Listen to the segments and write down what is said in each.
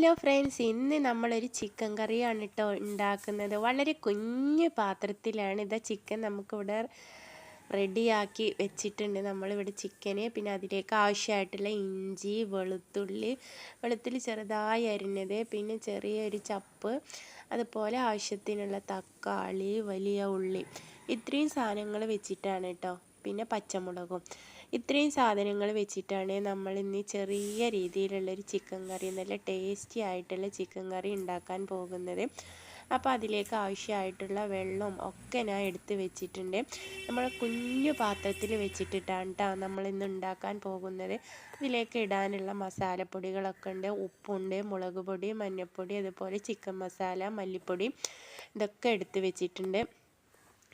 Hello friends, ഇന്ന് നമ്മളൊരു chicken കറിയാണ് കേട്ടോ ഉണ്ടാക്കുന്നത്. വളരെ കുഞ്ഞു പാത്രത്തിലാണ് ചിക്കൻ നമുക്കിവിടെ റെഡിയാക്കി വെച്ചിട്ടുണ്ട്. നമ്മളിവിടെ ചിക്കന്, പിന്നെ അതിലേക്ക് ആവശ്യമായിട്ടുള്ള ഇഞ്ചി, വെളുത്തുള്ളി ചെറുതായി അരിഞ്ഞത്, പിന്നെ ചെറിയൊരു ചപ്പ്, അതുപോലെ ആവശ്യത്തിനുള്ള തക്കാളി, വലിയ ഉള്ളി, ഇത്രയും സാധനങ്ങൾ വെച്ചിട്ടാണ് കേട്ടോ. പിന്നെ പച്ചമുളകും, ഇത്രയും സാധനങ്ങൾ വെച്ചിട്ടാണ് നമ്മൾ ഇന്ന് ചെറിയ രീതിയിലുള്ളൊരു ചിക്കൻ കറി, നല്ല ടേസ്റ്റി ആയിട്ടുള്ള ചിക്കൻ കറി ഉണ്ടാക്കാൻ പോകുന്നത്. അപ്പോൾ അതിലേക്ക് ആവശ്യമായിട്ടുള്ള വെള്ളം ഒക്കെ ഞാൻ എടുത്ത് വെച്ചിട്ടുണ്ട്. നമ്മൾ കുഞ്ഞു പാത്രത്തിൽ വെച്ചിട്ടിട്ടാണ് കേട്ടോ നമ്മളിന്ന് ഉണ്ടാക്കാൻ പോകുന്നത്. ഇതിലേക്ക് ഇടാനുള്ള മസാലപ്പൊടികളൊക്കെ ഉണ്ട്. ഉപ്പുണ്ട്, മുളക് പൊടി, മഞ്ഞൾപ്പൊടി, അതുപോലെ ചിക്കൻ മസാല, മല്ലിപ്പൊടി, ഇതൊക്കെ എടുത്ത് വെച്ചിട്ടുണ്ട്.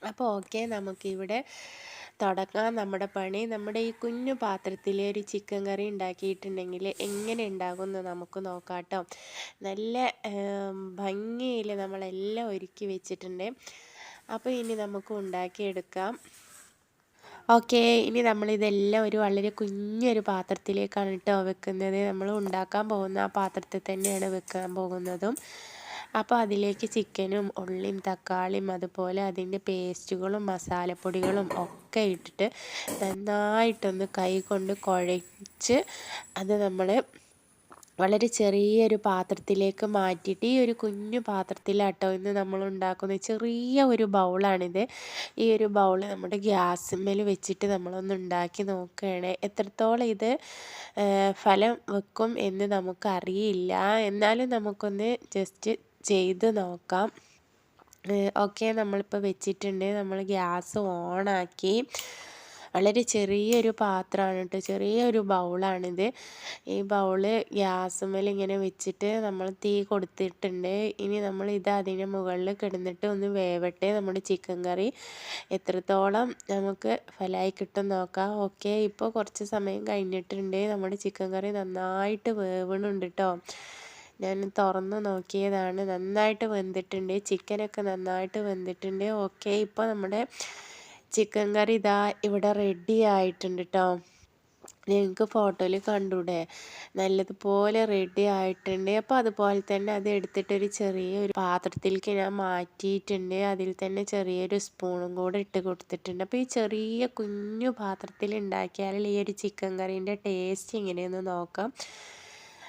അപ്പോൾ ഓക്കെ, നമുക്കിവിടെ തുടങ്ങാം നമ്മുടെ പണി. നമ്മുടെ ഈ കുഞ്ഞു പാത്രത്തിൽ ഒരു ചിക്കൻ കറി ഉണ്ടാക്കിയിട്ടുണ്ടെങ്കിൽ എങ്ങനെ ഉണ്ടാകുമെന്ന് നമുക്ക് നോക്കാം കേട്ടോ. നല്ല ഭംഗിയിൽ നമ്മളെല്ലാം ഒരുക്കി വെച്ചിട്ടുണ്ട്. അപ്പോൾ ഇനി നമുക്ക് ഉണ്ടാക്കിയെടുക്കാം. ഓക്കെ, ഇനി നമ്മളിതെല്ലാം വളരെ കുഞ്ഞൊരു പാത്രത്തിലേക്കാണ് കേട്ടോ വെക്കുന്നത്. നമ്മൾ ഉണ്ടാക്കാൻ പോകുന്ന ആ പാത്രത്തിൽ തന്നെയാണ് വെക്കാൻ പോകുന്നതും. അപ്പോൾ അതിലേക്ക് ചിക്കനും ഉള്ളിയും തക്കാളിയും അതുപോലെ അതിൻ്റെ പേസ്റ്റുകളും മസാലപ്പൊടികളും ഒക്കെ ഇട്ടിട്ട് നന്നായിട്ടൊന്ന് കൈ കൊണ്ട് കുഴച്ച് അത് നമ്മൾ വളരെ ചെറിയൊരു പാത്രത്തിലേക്ക് മാറ്റിയിട്ട്, ഈ ഒരു കുഞ്ഞു പാത്രത്തിലാട്ടോ ഇന്ന് നമ്മൾ ഉണ്ടാക്കുന്നത്. ചെറിയ ഒരു ബൗളാണിത്. ഈ ഒരു ബൗൾ നമ്മുടെ ഗ്യാസിന്മേൽ വെച്ചിട്ട് നമ്മളൊന്ന് ഉണ്ടാക്കി നോക്കുകയാണ്. എത്രത്തോളം ഇത് ഫലം വെക്കും എന്ന് നമുക്കറിയില്ല, എന്നാലും നമുക്കൊന്ന് ജസ്റ്റ് ചെയ്ത് നോക്കാം. ഓക്കെ, നമ്മളിപ്പോൾ വെച്ചിട്ടുണ്ട്. നമ്മൾ ഗ്യാസ് ഓണാക്കി. വളരെ ചെറിയൊരു പാത്രമാണ് കേട്ടോ, ചെറിയൊരു ബൗളാണിത്. ഈ ബൗള് ഗ്യാസുമ്മേൽ ഇങ്ങനെ വെച്ചിട്ട് നമ്മൾ തീ കൊടുത്തിട്ടുണ്ട്. ഇനി നമ്മൾ ഇത് അതിന് മുകളിൽ കിടന്നിട്ട് ഒന്ന് വേവട്ടെ. നമ്മുടെ ചിക്കൻ കറി എത്രത്തോളം നമുക്ക് ഫലമായി കിട്ടും നോക്കാം. ഓക്കെ, ഇപ്പോൾ കുറച്ച് സമയം കഴിഞ്ഞിട്ടുണ്ട്. നമ്മുടെ ചിക്കൻ കറി നന്നായിട്ട് വേവണുണ്ട് കേട്ടോ. ഞാൻ തുറന്ന് നോക്കിയതാണ്, നന്നായിട്ട് വെന്തിട്ടുണ്ട്. ചിക്കനൊക്കെ നന്നായിട്ട് വെന്തിട്ടുണ്ട്. ഓക്കെ, ഇപ്പോൾ നമ്മുടെ ചിക്കൻ കറി ഇതാ ഇവിടെ റെഡി ആയിട്ടുണ്ട് കേട്ടോ. നിങ്ങൾക്ക് ഫോട്ടോയിൽ കണ്ടൂടെ, നല്ലതുപോലെ റെഡി ആയിട്ടുണ്ട്. അപ്പോൾ അതുപോലെ തന്നെ അത് എടുത്തിട്ടൊരു ചെറിയൊരു പാത്രത്തിലേക്ക് ഞാൻ മാറ്റിയിട്ടുണ്ട്. അതിൽ തന്നെ ചെറിയൊരു സ്പൂണും കൂടെ ഇട്ട് കൊടുത്തിട്ടുണ്ട്. അപ്പോൾ ഈ ചെറിയ കുഞ്ഞു പാത്രത്തിൽ ഉണ്ടാക്കിയാൽ ഈ ഒരു ചിക്കൻ കറീൻ്റെ ടേസ്റ്റ് ഇങ്ങനെയൊന്ന് നോക്കാം.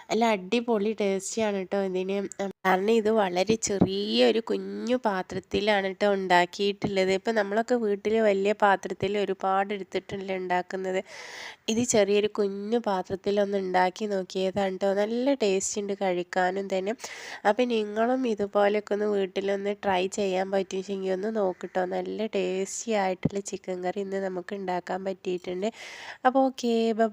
നല്ല അടിപൊളി ടേസ്റ്റിയാണ് കേട്ടോ ഇതിന്. കാരണം ഇത് വളരെ ചെറിയൊരു കുഞ്ഞു പാത്രത്തിലാണ് കേട്ടോ ഉണ്ടാക്കിയിട്ടുള്ളത്. ഇപ്പം നമ്മളൊക്കെ വീട്ടിൽ വലിയ പാത്രത്തിൽ ഒരുപാട് എടുത്തിട്ടല്ലേ ഉണ്ടാക്കുന്നത്. ഇത് ചെറിയൊരു കുഞ്ഞു പാത്രത്തിലൊന്ന് ഉണ്ടാക്കി നോക്കിയതാണ് കേട്ടോ. നല്ല ടേസ്റ്റ് ഉണ്ട് കഴിക്കാനും തന്നെ. അപ്പം നിങ്ങളും ഇതുപോലെയൊക്കെ ഒന്ന് വീട്ടിലൊന്ന് ട്രൈ ചെയ്യാൻ പറ്റുമെങ്കിൽ ഒന്ന് നോക്കിട്ടോ. നല്ല ടേസ്റ്റി ആയിട്ടുള്ള ചിക്കൻ കറി ഇന്ന് നമുക്ക് ഉണ്ടാക്കാൻ പറ്റിയിട്ടുണ്ട്. അപ്പോൾ ഓക്കെ, ബൈ.